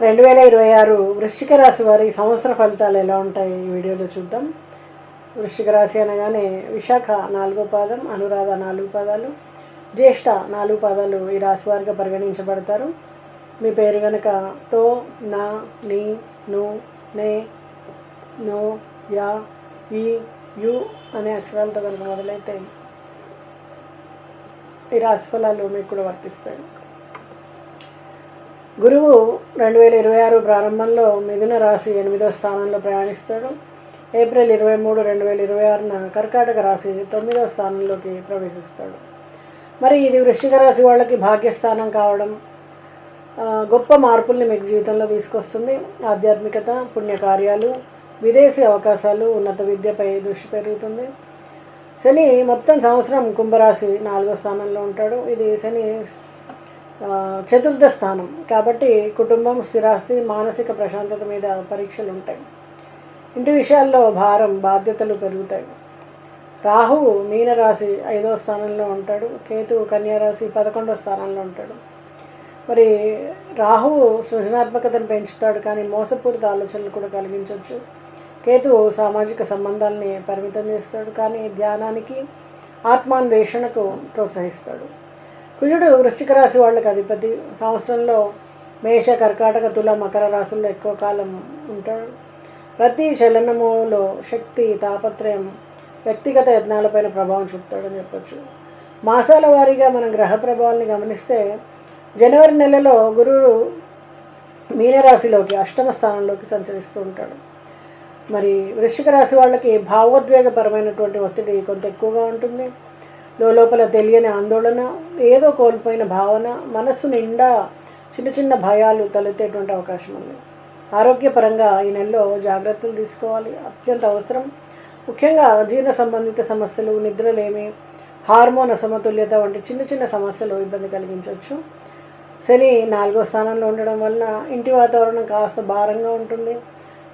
2026 వృశ్చిక రాశి వారి సంవత్సర ఫలితాలు ఎలా ఉంటాయి ఈ వీడియోలో చూద్దాం. వృశ్చిక రాశి అనగానే విశాఖ 4వ పాదం, అనురాధ 4 పాదాలు, జ్యేష్ఠ 4 పాదాలు ఈ రాశి వారిగా పరిగణించబడతారు. మీ పేరు కనుక తో, నా, నీ, ను, నే, నో, యా, ఈ, యు అనే అక్షరాలతో కనుక మొదలైతే ఈ రాశి ఫలాలు మీకు కూడా వర్తిస్తాయి. గురువు 2026 ప్రారంభంలో మిథున రాశి 8వ స్థానంలో ప్రయాణిస్తాడు. ఏప్రిల్ 23, 2026న కర్కాటక రాశి 9వ స్థానంలోకి ప్రవేశిస్తాడు. మరి ఇది వృశ్చిక రాశి వాళ్ళకి భాగ్యస్థానం కావడం గొప్ప మార్పుల్ని మీకు జీవితంలో తీసుకొస్తుంది. ఆధ్యాత్మికత, పుణ్యకార్యాలు, విదేశీ అవకాశాలు, ఉన్నత విద్యపై దృష్టి పెరుగుతుంది. శని మొత్తం సంవత్సరం కుంభరాశి 4వ స్థానంలో ఉంటాడు. ఇది శని చతుర్థ స్థానం కాబట్టి కుటుంబం, స్థిరాస్తి, మానసిక ప్రశాంతత మీద పరీక్షలు ఉంటాయి. ఇంటి విషయాల్లో భారం, బాధ్యతలు పెరుగుతాయి. రాహువు మీనరాశి 5వ స్థానంలో ఉంటాడు. కేతువు కన్యారాశి 11వ స్థానంలో ఉంటాడు. మరి రాహువు సృజనాత్మకతను పెంచుతాడు, కానీ మోసపూరిత ఆలోచనలు కూడా కలిగించవచ్చు. కేతువు సామాజిక సంబంధాలని పరిమితం చేస్తాడు, కానీ ధ్యానానికి, ఆత్మాన్వేషణకు ప్రోత్సహిస్తాడు. కుజుడు వృశ్చిక రాశి వాళ్ళకి అధిపతి. సంవత్సరంలో మేష, కర్కాటక, తుల, మకర రాశుల్లో ఎక్కువ కాలం ఉంటాడు. ప్రతి చలనములో శక్తి, తాపత్రయం, వ్యక్తిగత యత్నాలపైన ప్రభావం చూపుతాడని చెప్పచ్చు. మాసాల వారీగా మనం గ్రహ ప్రభావాన్ని గమనిస్తే జనవరి నెలలో గురువు మీనరాశిలోకి 8వ స్థానంలోకి సంచరిస్తూ ఉంటాడు. మరి వృశ్చిక రాశి వాళ్ళకి భావోద్వేగపరమైనటువంటి ఒత్తిడి కొంత ఎక్కువగా ఉంటుంది. లోపల తెలియని ఆందోళన, ఏదో కోల్పోయిన భావన, మనస్సు నిండా చిన్న చిన్న భయాలు తలెత్తేటువంటి అవకాశం ఉంది. ఆరోగ్యపరంగా ఈ నెలలో జాగ్రత్తలు తీసుకోవాలి, అత్యంత అవసరం. ముఖ్యంగా జీర్ణ సంబంధిత సమస్యలు, నిద్రలేమి, హార్మోన్ అసమతుల్యత వంటి చిన్న చిన్న సమస్యలు ఇబ్బంది కలిగించవచ్చు. శని 4వ స్థానంలో ఉండడం వలన ఇంటి వాతావరణం కాస్త భారంగా ఉంటుంది.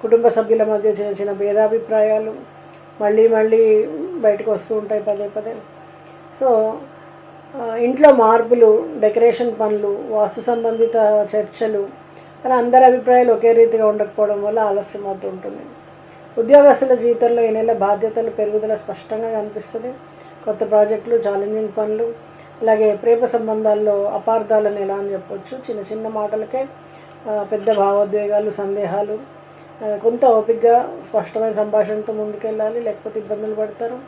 కుటుంబ సభ్యుల మధ్య చిన్న చిన్న భేదాభిప్రాయాలు మళ్ళీ బయటకు వస్తూ ఉంటాయి పదే పదే. సో ఇంట్లో మార్పులు, డెకరేషన్ పనులు, వాస్తు సంబంధిత చర్చలు, కానీ అందరి అభిప్రాయాలు ఒకే రీతిగా ఉండకపోవడం వల్ల ఆలస్యం అవుతూ ఉంటుంది. ఉద్యోగస్తుల జీవితంలో ఈ నెల బాధ్యతలు పెరుగుదల స్పష్టంగా కనిపిస్తుంది. కొత్త ప్రాజెక్టులు, ఛాలెంజింగ్ పనులు, అలాగే ప్రేమ సంబంధాల్లో అపార్థాలను ఎలా అని చెప్పొచ్చు. చిన్న చిన్న మాటలకే పెద్ద భావోద్వేగాలు, సందేహాలు. కొంత ఓపికగా స్పష్టమైన సంభాషణతో ముందుకెళ్ళాలి, లేకపోతే ఇబ్బందులు పడతారు.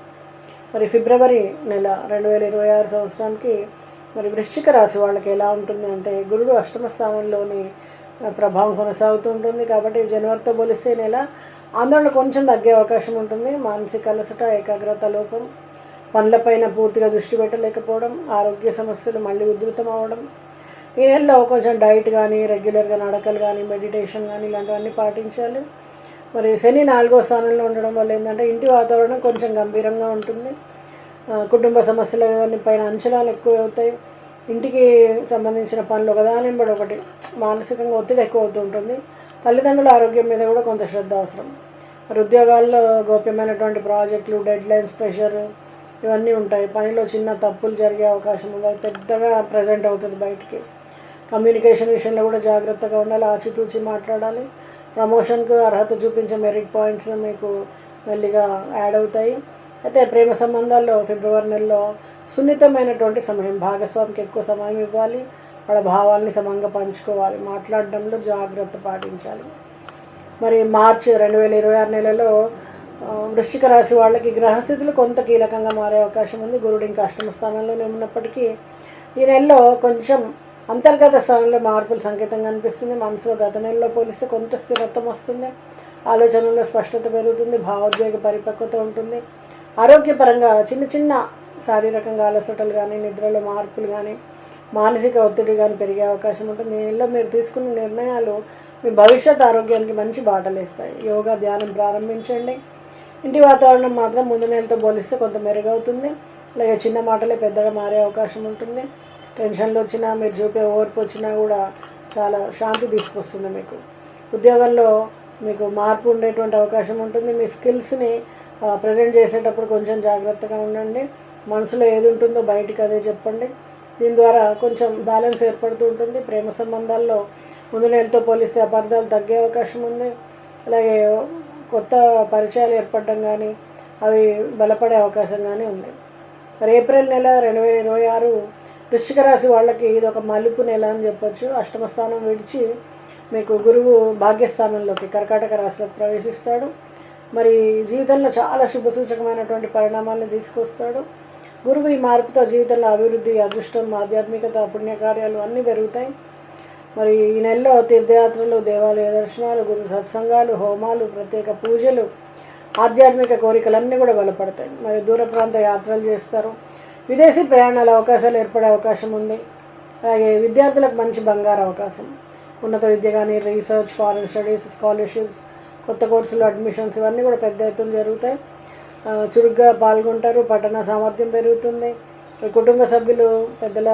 మరి ఫిబ్రవరి నెల 2026 సంవత్సరానికి మరి వృశ్చిక రాశి వాళ్ళకి ఎలా ఉంటుంది అంటే గురుడు 8వ స్థానంలోని ప్రభావం కొనసాగుతూ ఉంటుంది. కాబట్టి జనవరితో పోలిస్తే నెల ఆందోళన కొంచెం తగ్గే అవకాశం ఉంటుంది. మానసిక అలసట, ఏకాగ్రత లోపం, పనులపైన పూర్తిగా దృష్టి పెట్టలేకపోవడం, ఆరోగ్య సమస్యలు మళ్ళీ ఉధృతం అవ్వడం. ఈ నెలలో కొంచెం డైట్ కానీ, రెగ్యులర్గా నడకలు కానీ, మెడిటేషన్ కానీ ఇలాంటివన్నీ పాటించాలి. మరి శని 4వ స్థానంలో ఉండడం వల్ల ఏంటంటే ఇంటి వాతావరణం కొంచెం గంభీరంగా ఉంటుంది. కుటుంబ సమస్యల పైన అంచనాలు ఎక్కువ అవుతాయి. ఇంటికి సంబంధించిన పనులు ఒకదాని వెంబడి ఒకటి, మానసికంగా ఒత్తిడి ఎక్కువ అవుతూ ఉంటుంది. తల్లిదండ్రుల ఆరోగ్యం మీద కూడా కొంత శ్రద్ధ అవసరం. మరి ఉద్యోగాల్లో గోప్యమైనటువంటి ప్రాజెక్టులు, డెడ్ లైన్స్, ప్రెషర్ ఇవన్నీ ఉంటాయి. పనిలో చిన్న తప్పులు జరిగే అవకాశం ఉంది, అది పెద్దగా ప్రజెంట్ అవుతుంది బయటికి. కమ్యూనికేషన్ విషయంలో కూడా జాగ్రత్తగా ఉండాలి, ఆచితూచి మాట్లాడాలి. ప్రమోషన్కు అర్హత చూపించే మెరిట్ పాయింట్స్ మీకు మెల్లిగా యాడ్ అవుతాయి. అయితే ప్రేమ సంబంధాల్లో ఫిబ్రవరి నెలలో సున్నితమైనటువంటి సమయం, భాగస్వామికి ఎక్కువ సమయం ఇవ్వాలి, వాళ్ళ భావాల్ని సమంగా పంచుకోవాలి, మాట్లాడడంలో జాగ్రత్త పాటించాలి. మరి మార్చి 2026 నెలలో వృశ్చిక రాశి వాళ్ళకి గ్రహస్థితులు కొంత కీలకంగా మారే అవకాశం ఉంది. గురుడు ఇంకా 8వ స్థానంలోనే ఉన్నప్పటికీ ఈ నెలలో కొంచెం అంతర్గత స్థానంలో మార్పుల సంకేతం కనిపిస్తుంది. మనసులో గత నెలలో పోలిస్తే కొంత స్థిరత్వం వస్తుంది. ఆలోచనల్లో స్పష్టత పెరుగుతుంది, భావోద్వేగ పరిపక్వత ఉంటుంది. ఆరోగ్యపరంగా చిన్న చిన్న శారీరకంగా అలసటలు కానీ, నిద్రలో మార్పులు కానీ, మానసిక ఒత్తిడి కానీ పెరిగే అవకాశం ఉంటుంది. ఈ నెలలో మీరు తీసుకున్న నిర్ణయాలు మీ భవిష్యత్ ఆరోగ్యానికి మంచి బాటలేస్తాయి. యోగా, ధ్యానం ప్రారంభించండి. ఇంటి వాతావరణం మాత్రం ముందు నెలతో పోలిస్తే కొంత మెరుగవుతుంది. అలాగే చిన్న మాటలే పెద్దగా మారే అవకాశం ఉంటుంది. టెన్షన్లు వచ్చినా, మీరు చూపే ఓర్పు వచ్చినా కూడా చాలా శాంతి తీసుకొస్తుంది మీకు. ఉద్యోగంలో మీకు మార్పు ఉండేటువంటి అవకాశం ఉంటుంది. మీ స్కిల్స్ని ప్రజెంట్ చేసేటప్పుడు కొంచెం జాగ్రత్తగా ఉండండి. మనసులో ఏది ఉంటుందో బయటికి అదే చెప్పండి. దీని ద్వారా కొంచెం బ్యాలెన్స్ ఏర్పడుతూ ఉంటుంది. ప్రేమ సంబంధాల్లో ముందు నెలతో పోలిస్తే అపార్థాలు తగ్గే అవకాశం ఉంది. అలాగే కొత్త పరిచయాలు ఏర్పడడం కానీ అవి బలపడే అవకాశం కానీ ఉంది. మరి ఏప్రిల్ నెల 2026 వృశ్చిక రాశి వాళ్ళకి ఇది ఒక మలుపు నెల అని చెప్పొచ్చు. అష్టమ స్థానం విడిచి మీకు గురువు భాగ్యస్థానంలోకి కర్కాటక రాశిలోకి ప్రవేశిస్తాడు. మరి జీవితంలో చాలా శుభసూచకమైనటువంటి పరిణామాలను తీసుకొస్తాడు. గురువు ఈ మార్పుతో జీవితంలో అభివృద్ధి, అదృష్టం, ఆధ్యాత్మికత, పుణ్యకార్యాలు అన్నీ పెరుగుతాయి. మరి ఈ నెలలో తీర్థయాత్రలు, దేవాలయ దర్శనాలు, గురు సత్సంగాలు, హోమాలు, ప్రత్యేక పూజలు, ఆధ్యాత్మిక కోరికలన్నీ కూడా బలపడతాయి. మరి దూర ప్రాంత యాత్రలు చేస్తారు. విదేశీ ప్రయాణాల అవకాశాలు ఏర్పడే అవకాశం ఉంది. అలాగే విద్యార్థులకు మంచి బంగారు అవకాశం, ఉన్నత విద్య కానీ, రీసెర్చ్, ఫారెన్ స్టడీస్, స్కాలర్షిప్స్, కొత్త కోర్సులు, అడ్మిషన్స్ ఇవన్నీ కూడా పెద్ద ఎత్తున జరుగుతాయి. చురుగ్గా పాల్గొంటారు. పఠన సామర్థ్యం పెరుగుతుంది. కుటుంబ సభ్యులు పెద్దల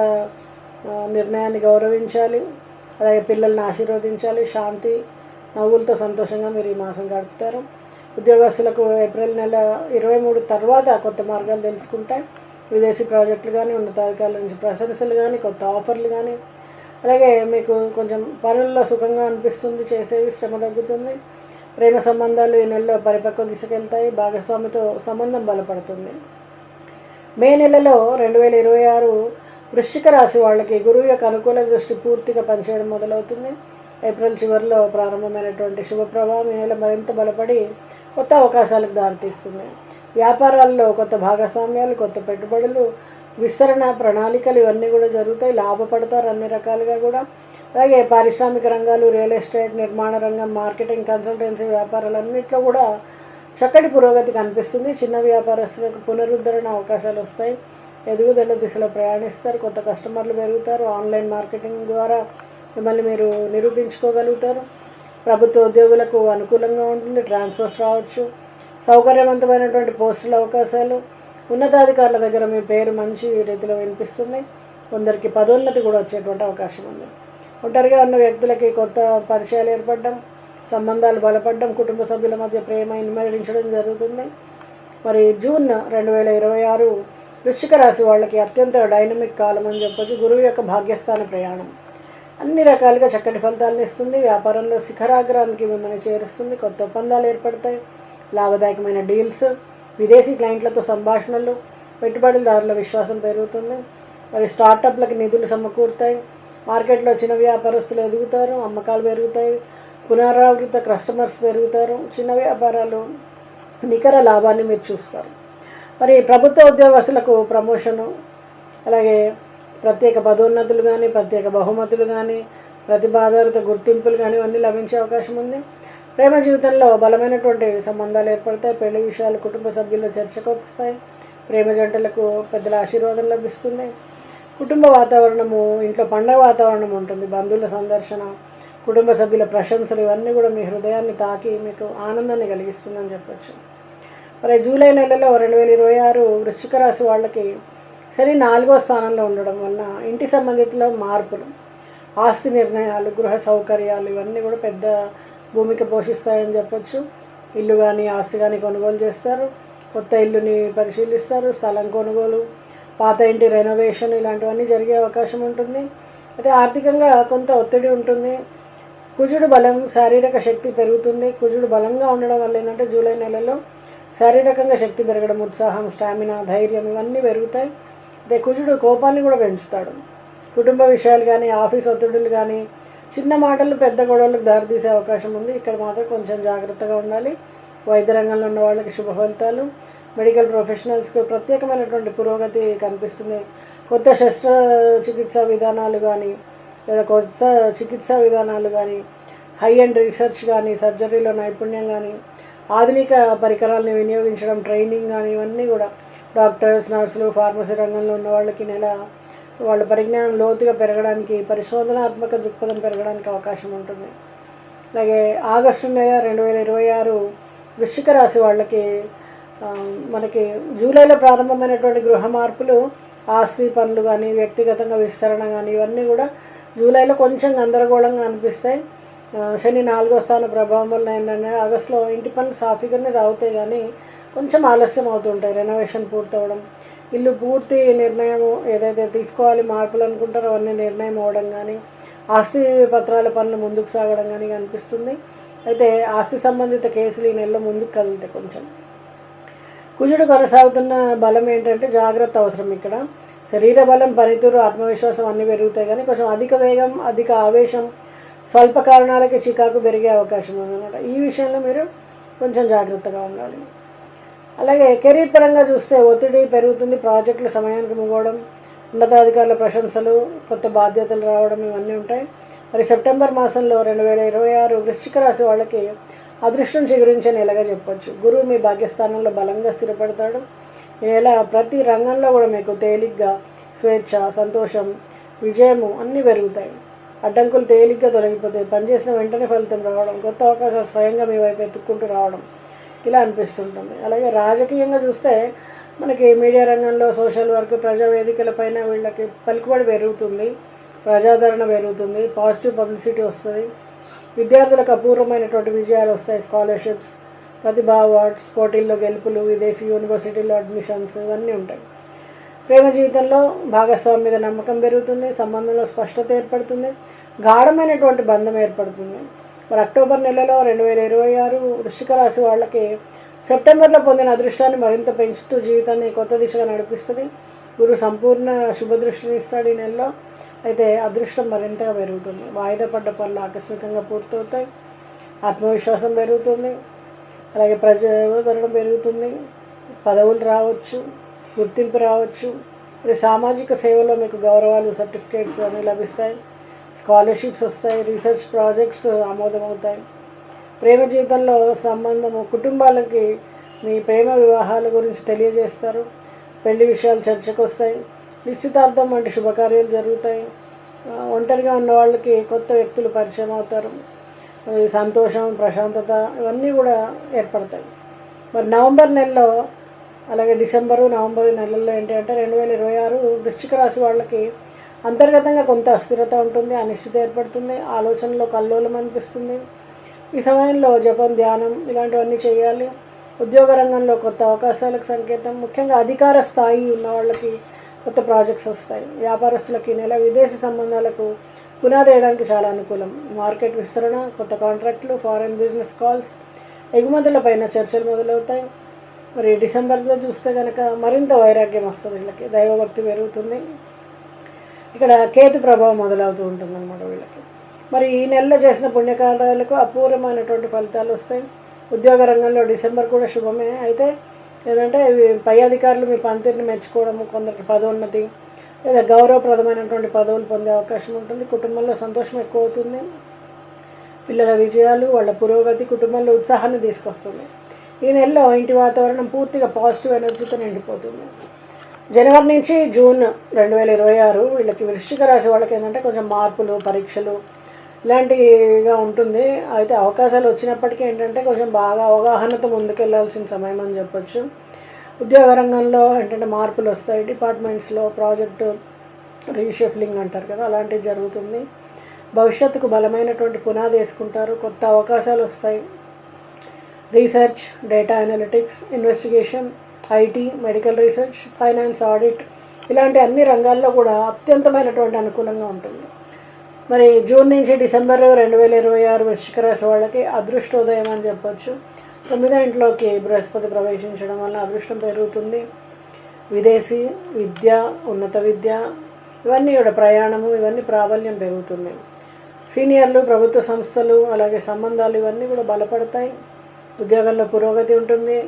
నిర్ణయాన్ని గౌరవించాలి. అలాగే పిల్లల్ని ఆశీర్వదించాలి. శాంతి, నవ్వులతో సంతోషంగా మీరు ఈ మాసం గడుపుతారు. ఉద్యోగస్తులకు ఏప్రిల్ నెల 23 తర్వాత కొత్త మార్గాలు తెలుసుకుంటాయి. విదేశీ ప్రాజెక్టులు కానీ, ఉన్నతాధికారుల నుంచి ప్రశంసలు కానీ, కొత్త ఆఫర్లు కానీ, అలాగే మీకు కొంచెం పనుల్లో సుఖంగా అనిపిస్తుంది. చేసేవి శ్రమ తగ్గుతుంది. ప్రేమ సంబంధాలు ఈ నెలలో పరిపక్వ దిశకెళ్తాయి. భాగస్వామితో సంబంధం బలపడుతుంది. మే నెలలో 2026 వృశ్చిక రాశి వాళ్ళకి గురువు యొక్క అనుకూల దృష్టి పూర్తిగా పనిచేయడం మొదలవుతుంది. ఏప్రిల్ చివరిలో ప్రారంభమైనటువంటి శుభ ప్రభావం ఈ నెల మరింత బలపడి కొత్త అవకాశాలకు దారితీస్తుంది. వ్యాపారాల్లో కొత్త భాగస్వామ్యాలు, కొత్త పెట్టుబడులు, విస్తరణ ప్రణాళికలు ఇవన్నీ కూడా జరుగుతాయి. లాభపడతారు అన్ని రకాలుగా కూడా. అలాగే పారిశ్రామిక రంగాలు, రియల్ ఎస్టేట్, నిర్మాణ రంగం, మార్కెటింగ్, కన్సల్టెన్సీ వ్యాపారాలన్నింటిలో కూడా చక్కటి పురోగతి కనిపిస్తుంది. చిన్న వ్యాపారస్తులకు పునరుద్ధరణ అవకాశాలు వస్తాయి. ఎదుగుదల దిశలో ప్రయాణిస్తారు. కొత్త కస్టమర్లు పెరుగుతారు. ఆన్లైన్ మార్కెటింగ్ ద్వారా మిమ్మల్ని మీరు నిరూపించుకోగలుగుతారు. ప్రభుత్వ ఉద్యోగులకు అనుకూలంగా ఉంటుంది. ట్రాన్స్ఫర్స్ రావచ్చు. సౌకర్యవంతమైనటువంటి పోస్టుల అవకాశాలు, ఉన్నతాధికారుల దగ్గర మీ పేరు మంచి రీతిలో వినిపిస్తుంది. కొందరికి పదోన్నతి కూడా వచ్చేటువంటి అవకాశం ఉంది. ఒంటరిగా ఉన్న వ్యక్తులకి కొత్త పరిచయాలు ఏర్పడడం, సంబంధాలు బలపడడం, కుటుంబ సభ్యుల మధ్య ప్రేమ ఇన్మరించడం జరుగుతుంది. మరి జూన్ 2026 వృశ్చిక రాశి వాళ్ళకి అత్యంత డైనమిక్ కాలం అని చెప్పొచ్చు. గురువు యొక్క భాగ్యస్థాన ప్రయాణం అన్ని రకాలుగా చక్కటి ఫలితాలను ఇస్తుంది. వ్యాపారంలో శిఖరాగ్రానికి మిమ్మల్ని చేరుస్తుంది. కొత్త ఒప్పందాలు ఏర్పడతాయి. లాభదాయకమైన డీల్స్, విదేశీ క్లయింట్లతో సంభాషణలు, పెట్టుబడిదారుల విశ్వాసం పెరుగుతుంది. మరి స్టార్టప్లకి నిధులు సమకూరుతాయి. మార్కెట్లో చిన్న వ్యాపారస్తులు ఎదుగుతారు. అమ్మకాలు పెరుగుతాయి. పునరావృత కస్టమర్స్ పెరుగుతారు. చిన్న వ్యాపారాలు నికర లాభాన్ని మీరు చూస్తారు. మరి ప్రభుత్వ ఉద్యోగస్తులకు ప్రమోషను, అలాగే ప్రత్యేక పదోన్నతులు కానీ, ప్రత్యేక బహుమతులు కానీ, ప్రతిభాధారిత గుర్తింపులు కానీ ఇవన్నీ లభించే అవకాశం ఉంది. ప్రేమ జీవితంలో బలమైనటువంటి సంబంధాలు ఏర్పడతాయి. పెళ్లి విషయాలు కుటుంబ సభ్యుల్లో చర్చకు వస్తాయి. ప్రేమ జంటలకు పెద్దల ఆశీర్వాదం లభిస్తుంది. కుటుంబ వాతావరణము, ఇంట్లో పండగ వాతావరణం ఉంటుంది. బంధువుల సందర్శన, కుటుంబ సభ్యుల ప్రశంసలు ఇవన్నీ కూడా మీ హృదయాన్ని తాకి మీకు ఆనందాన్ని కలిగిస్తుందని చెప్పచ్చు. మరి జూలై నెలలో 2026 వృశ్చిక రాశి వాళ్ళకి శని 4వ స్థానంలో ఉండడం వలన ఇంటి సంబంధితుల మార్పులు, ఆస్తి నిర్ణయాలు, గృహ సౌకర్యాలు ఇవన్నీ కూడా పెద్ద భూమిక పోషిస్తాయని చెప్పొచ్చు. ఇల్లు కానీ, ఆస్తి కానీ కొనుగోలు చేస్తారు. కొత్త ఇల్లుని పరిశీలిస్తారు. స్థలం కొనుగోలు, పాత ఇంటి రెనోవేషన్ ఇలాంటివన్నీ జరిగే అవకాశం ఉంటుంది. అయితే ఆర్థికంగా కొంత ఒత్తిడి ఉంటుంది. కుజుడు బలం, శారీరక శక్తి పెరుగుతుంది. కుజుడు బలంగా ఉండడం వల్ల ఏంటంటే జూలై నెలలో శారీరకంగా శక్తి పెరగడం, ఉత్సాహం, స్టామినా, ధైర్యం ఇవన్నీ పెరుగుతాయి. అదే కుజుడు కోపాన్ని కూడా పెంచుతాడు. కుటుంబ విషయాలు కానీ, ఆఫీస్ ఒత్తిడులు కానీ, చిన్న మాటలు పెద్ద గొడవలకు దారితీసే అవకాశం ఉంది. ఇక్కడ మాత్రం కొంచెం జాగ్రత్తగా ఉండాలి. వైద్య రంగంలో ఉన్న వాళ్ళకి శుభ ఫలితాలు, మెడికల్ ప్రొఫెషనల్స్కి ప్రత్యేకమైనటువంటి పురోగతి కనిపిస్తుంది. కొత్త శస్త్రచికిత్సా విధానాలు కానీ, లేదా కొత్త చికిత్సా విధానాలు కానీ, హై అండ్ రీసెర్చ్ కానీ, సర్జరీలో నైపుణ్యం కానీ, ఆధునిక పరికరాలను వినియోగించడం, ట్రైనింగ్ కానీ ఇవన్నీ కూడా డాక్టర్స్, నర్సులు, ఫార్మసీ రంగంలో ఉన్న వాళ్ళకి వాళ్ళ పరిజ్ఞానం లోతుగా పెరగడానికి, పరిశోధనాత్మక దృక్పథం పెరగడానికి అవకాశం ఉంటుంది. అలాగే ఆగస్టు నెల 2026 వృశ్చిక రాశి వాళ్ళకి మనకి జూలైలో ప్రారంభమైనటువంటి గృహ మార్పులు, ఆస్తి పనులు కానీ, వ్యక్తిగతంగా విస్తరణ కానీ ఇవన్నీ కూడా జూలైలో కొంచెం గందరగోళంగా అనిపిస్తాయి. శని 4వ స్థాన ప్రభావం వల్ల ఏంటంటే ఆగస్టులో ఇంటి పనులు సాఫీగానే సాగుతాయి కానీ కొంచెం ఆలస్యం అవుతుంటాయి. రెనోవేషన్ పూర్తవడం, ఇల్లు పూర్తి నిర్ణయం ఏదైతే తీసుకోవాలి మార్పులు అనుకుంటారో అవన్నీ నిర్ణయం అవ్వడం కానీ, ఆస్తి పత్రాల పనులు ముందుకు సాగడం కానీ కనిపిస్తుంది. అయితే ఆస్తి సంబంధిత కేసులు ఈ నెలలో ముందుకు కదులుతాయి. కొంచెం కుజుడు కొనసాగుతున్న బలం ఏంటంటే జాగ్రత్త అవసరం. ఇక్కడ శరీర బలం, పనితీరు, ఆత్మవిశ్వాసం అన్నీ పెరుగుతాయి, కానీ కొంచెం అధిక వేగం, అధిక ఆవేశం, స్వల్ప కారణాలకి చికాకు పెరిగే అవకాశం ఉందన్నమాట. ఈ విషయంలో మీరు కొంచెం జాగ్రత్తగా ఉండాలి. అలాగే కెరీర్ పరంగా చూస్తే ఒత్తిడి పెరుగుతుంది, ప్రాజెక్టులు సమయానికి ముగవడం, ఉన్నతాధికారుల ప్రశంసలు, కొత్త బాధ్యతలు రావడం ఇవన్నీ ఉంటాయి. మరి సెప్టెంబర్ మాసంలో 2026 వృశ్చిక రాశి వాళ్ళకి అదృష్టం చిగురించే నెలగా చెప్పొచ్చు. గురువు మీ భాగ్యస్థానంలో బలంగా స్థిరపడతాడు. ఈ నెల ప్రతి రంగంలో కూడా మీకు తేలిగ్గా స్వేచ్ఛ, సంతోషం, విజయము అన్నీ పెరుగుతాయి. అడ్డంకులు తేలిగ్గా తొలగిపోతాయి. పనిచేసిన వెంటనే ఫలితం రావడం, కొత్త అవకాశాలు స్వయంగా మీ వైపు ఎత్తుక్కుంటూ రావడం ఇలా అనిపిస్తుంటుంది. అలాగే రాజకీయంగా చూస్తే మనకి మీడియా రంగంలో, సోషల్ వర్క్, ప్రజా వేదికలపైన వీళ్ళకి పలుకుబడి పెరుగుతుంది, ప్రజాదరణ పెరుగుతుంది, పాజిటివ్ పబ్లిసిటీ వస్తుంది. విద్యార్థులకు అపూర్వమైనటువంటి విజయాలు వస్తాయి. స్కాలర్షిప్స్, ప్రతిభా అవార్డ్స్, పోటీల్లో గెలుపులు, విదేశీ యూనివర్సిటీల్లో అడ్మిషన్స్ ఇవన్నీ ఉంటాయి. ప్రేమ జీవితంలో భాగస్వామి మీద నమ్మకం పెరుగుతుంది, సంబంధంలో స్పష్టత ఏర్పడుతుంది, గాఢమైనటువంటి బంధం ఏర్పడుతుంది. మరి అక్టోబర్ నెలలో 2026 వృశ్చిక రాశి వాళ్ళకి సెప్టెంబర్లో పొందిన అదృష్టాన్ని మరింత పెంచుతూ జీవితాన్ని కొత్త దిశగా నడిపిస్తుంది. గురు సంపూర్ణ శుభదృష్టిని ఇస్తాడు ఈ నెలలో. అయితే అదృష్టం మరింతగా పెరుగుతుంది. వాయిదా పడ్డ పనులు ఆకస్మికంగా పూర్తవుతాయి. ఆత్మవిశ్వాసం పెరుగుతుంది. అలాగే ప్రజాదరణ పెరుగుతుంది. పదవులు రావచ్చు, గుర్తింపు రావచ్చు. మరి సామాజిక సేవలో మీకు గౌరవాలు, సర్టిఫికేట్స్ అన్నీ లభిస్తాయి. స్కాలర్షిప్స్ వస్తాయి. Research projects ఆమోదమవుతాయి. ప్రేమ జీవితంలో సంబంధము, కుటుంబాలకి మీ ప్రేమ వివాహాల గురించి తెలియజేస్తారు. పెళ్లి విషయాలు చర్చకు వస్తాయి. నిశ్చితార్థం వంటి శుభకార్యాలు జరుగుతాయి. ఒంటరిగా ఉన్న వాళ్ళకి కొత్త వ్యక్తులు పరిచయం అవుతారు. సంతోషం, ప్రశాంతత ఇవన్నీ కూడా ఏర్పడతాయి. మరి నవంబర్ నెలలో, అలాగే డిసెంబరు, నవంబరు నెలల్లో ఏంటంటే 2026 వృశ్చిక రాశి వాళ్ళకి అంతర్గతంగా కొంత అస్థిరత ఉంటుంది, అనిశ్చిత ఏర్పడుతుంది, ఆలోచనలో కల్లోలం అనిపిస్తుంది. ఈ సమయంలో జపం, ధ్యానం ఇలాంటివన్నీ చేయాలి. ఉద్యోగ రంగంలో కొత్త అవకాశాలకు సంకేతం. ముఖ్యంగా అధికార స్థాయి ఉన్న వాళ్ళకి కొత్త ప్రాజెక్ట్స్ వస్తాయి. వ్యాపారస్తులకి నెల విదేశీ సంబంధాలకు పునాది వేయడానికి చాలా అనుకూలం. మార్కెట్ విస్తరణ, కొత్త కాంట్రాక్టులు, ఫారెన్ బిజినెస్ కాల్స్, ఎగుమతులపైన చర్చలు మొదలవుతాయి. మరి డిసెంబర్లో చూస్తే కనుక మరింత వైరాగ్యం వస్తుంది. వీళ్ళకి దైవభక్తి పెరుగుతుంది. ఇక్కడ కేతు ప్రభావం మొదలవుతూ ఉంటుంది అన్నమాట వీళ్ళకి. మరి ఈ నెలలో చేసిన పుణ్యకార్యాలకు అపూర్వమైనటువంటి ఫలితాలు వస్తాయి. ఉద్యోగ రంగంలో డిసెంబర్ కూడా శుభమే. అయితే ఏదంటే పై అధికారులు మీ పనితీరుని మెచ్చుకోవడము, కొందరికి పదోన్నతి లేదా గౌరవప్రదమైనటువంటి పదవులు పొందే అవకాశం ఉంటుంది. కుటుంబంలో సంతోషం ఎక్కువ అవుతుంది. పిల్లల విజయాలు, వాళ్ళ పురోగతి కుటుంబంలో ఉత్సాహాన్ని తీసుకొస్తుంది. ఈ నెలలో ఇంటి వాతావరణం పూర్తిగా పాజిటివ్ ఎనర్జీతో నిండిపోతుంది. జనవరి నుంచి జూన్ 2026 వీళ్ళకి వృశ్చిక రాశి వాళ్ళకి ఏంటంటే కొంచెం మార్పులు, పరీక్షలు ఇలాంటివిగా ఉంటుంది. అయితే అవకాశాలు వచ్చినప్పటికీ ఏంటంటే కొంచెం బాగా అవగాహనతో ముందుకెళ్లాల్సిన సమయం అని చెప్పొచ్చు. ఉద్యోగ రంగంలో ఏంటంటే మార్పులు వస్తాయి. డిపార్ట్మెంట్స్లో ప్రాజెక్టు రీషఫ్లింగ్ అంటారు కదా, అలాంటివి జరుగుతుంది. భవిష్యత్తుకు బలమైనటువంటి పునాది వేసుకుంటారు. కొత్త అవకాశాలు వస్తాయి. Research, data analytics, investigation, IT, medical research, finance, audit ఇలాంటి అన్ని రంగాల్లో కూడా అత్యంతమైనటువంటి అనుకూలంగా ఉంటుంది. మరి జూన్ నుంచి డిసెంబర్ 2026 వృశ్చిక రాశి వాళ్ళకి అదృష్టోదయం అని చెప్పొచ్చు. 9వ ఇంట్లోకి బృహస్పతి ప్రవేశించడం వల్ల అదృష్టం పెరుగుతుంది. విదేశీ విద్య, ఉన్నత విద్య ఇవన్నీ కూడా ప్రయాణము ఇవన్నీ ప్రాబల్యం పెరుగుతుంది. సీనియర్లు, ప్రభుత్వ సంస్థలు అలాగే సంబంధాలు ఇవన్నీ కూడా బలపడతాయి. ఉద్యోగంలో పురోగతి ఉంటుంది.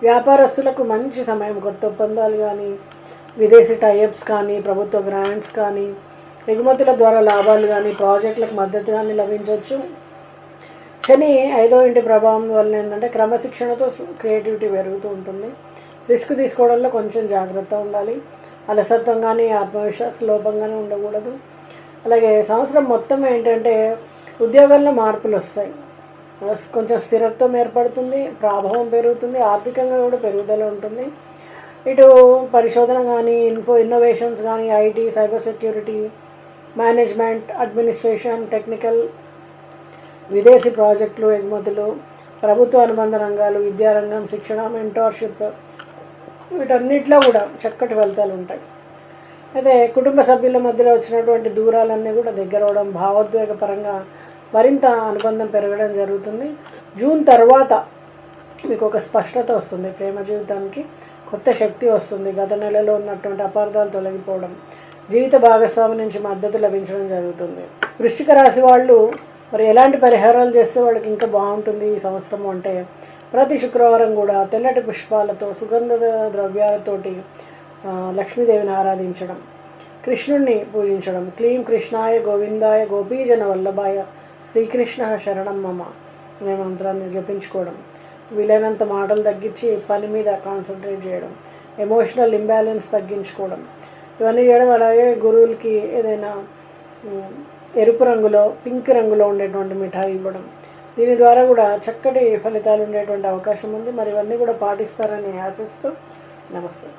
వ్యాపారస్తులకు మంచి సమయం. కొత్త ఒప్పందాలు కానీ, విదేశీ టైఅప్స్ కానీ, ప్రభుత్వ గ్రాంట్స్ కానీ, ఎగుమతుల ద్వారా లాభాలు కానీ, ప్రాజెక్టులకు మద్దతు కానీ లభించవచ్చు. శని 5వ ఇంటి ప్రభావం వల్ల ఏంటంటే క్రమశిక్షణతో క్రియేటివిటీ పెరుగుతూ ఉంటుంది. రిస్క్ తీసుకోవడంలో కొంచెం జాగ్రత్త ఉండాలి. అలసత్వం కానీ, ఆత్మవిశ్వాస లోపంగానే ఉండకూడదు. అలాగే సంవత్సరం మొత్తం ఏంటంటే ఉద్యోగంలో మార్పులు వస్తాయి. కొంచెం స్థిరత్వం ఏర్పడుతుంది, ప్రభావం పెరుగుతుంది, ఆర్థికంగా కూడా పెరుగుదల ఉంటుంది. ఇటు పరిశోధన కానీ, ఇన్నోవేషన్స్ కానీ, IT, cyber security, management, administration, technical, విదేశీ ప్రాజెక్టులు, ఎగుమతులు, ప్రభుత్వ అనుబంధ రంగాలు, విద్యారంగం, శిక్షణ, మెంటార్షిప్ వీటన్నిటిలో కూడా చక్కటి ఫలితాలు ఉంటాయి. అయితే కుటుంబ సభ్యుల మధ్యలో వచ్చినటువంటి దూరాలన్నీ కూడా దగ్గర అవడం, భావోద్వేగ పరంగా మరింత అనుబంధం పెరగడం జరుగుతుంది. జూన్ తర్వాత మీకు ఒక స్పష్టత వస్తుంది, ప్రేమ జీవితానికి కొత్త శక్తి వస్తుంది. గత నెలలో ఉన్నటువంటి అపార్థాలు తొలగిపోవడం, జీవిత భాగస్వామి నుంచి మద్దతు లభించడం జరుగుతుంది. వృశ్చిక రాశి వాళ్ళు మరి ఎలాంటి పరిహారాలు చేస్తే వాళ్ళకి ఇంకా బాగుంటుంది ఈ సంవత్సరం అంటే, ప్రతి శుక్రవారం కూడా తెల్లటి పుష్పాలతో సుగంధ ద్రవ్యాలతోటి లక్ష్మీదేవిని ఆరాధించడం, కృష్ణుణ్ణి పూజించడం. క్లీం కృష్ణాయ గోవిందాయ గోపీజన వల్లభాయ శ్రీకృష్ణ శరణం మమ అనే మంత్రాన్ని జపించుకోవడం, వీలైనంత మాటలు తగ్గించి పని మీద కాన్సన్ట్రేట్ చేయడం, ఎమోషనల్ ఇంబ్యాలెన్స్ తగ్గించుకోవడం, ఇవన్నీ చేయడం. అలాగే గురువులకి ఏదైనా ఎరుపు రంగులో, పింక్ రంగులో ఉండేటువంటి మిఠాయి ఇవ్వడం, దీని ద్వారా కూడా చక్కటి ఫలితాలు ఉండేటువంటి అవకాశం ఉంది. మరి ఇవన్నీ కూడా పాటిస్తారని ఆశిస్తూ నమస్తే.